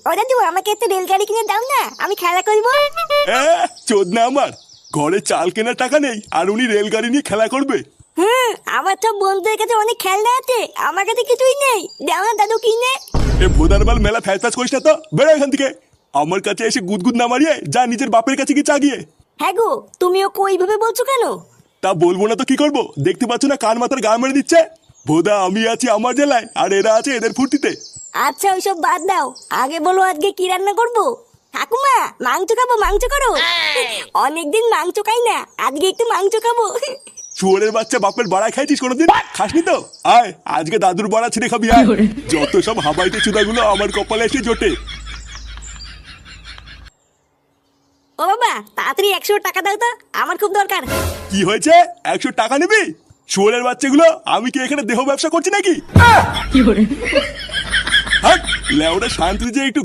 ও দাদু, আমাকে একটা রেলগাড়ি কিনে দাও না, আমি খেলা করবো। চোদনা আমার, ঘরে চাল কেনার টাকা নেই আর উনি রেলগাড়ি নিয়ে খেলা করবে? আমার তো বন্ধুদের কাছে অনেক খেলনা আছে, আমার কাছে কিছুই নেই। দাও না দাদু কিনে। এ ভোদার বাল মেলা ফ্যাচ করিস না তো, বেরো এখান থেকে। আমার কাছে এসে গুদগুদ না মারিয়ে যা নিজের বাপের কাছে কি চাগিয়ে। হ্যাঁ গো, তুমিও ওইভাবে বলছো কেন? তা বলবো না তো কি করবো? দেখতে পাচ্ছ না কান মাথার গা মেরে দিচ্ছে। ভোদা আমি আছি আমার জেলায় আর এরা আছে এদের ফুর্তিতে। আচ্ছা ওইসব বাদ দাও, আগে বলো আজকে কি রান্না করবো। ঠাকুমা, মাংস খাবো, মাংস করো। অনেকদিন মাংস খাই না, আজকে একটু মাংস খাবো। শুয়োরের বাচ্চা, বাপের বাড়া খাইছিস কোনোদিন? খাসনি তো? আয় আজকে দাদুর বাড়া ছিঁড়ে খাবি আয়। যত সব হাবাইতে চুদাগুলো আমার কপালে এসে জোটে। ও বাবা, তাড়াতাড়ি 100 টাকা দাও তো, আমার খুব দরকার। কি হয়েছে? 100 টাকা নিবি? শুয়োরের বাচ্চাগুলো, আমি কি এখানে দেহ ব্যবসা করছি নাকি? হাট, লেওরা শান্তি যে একটু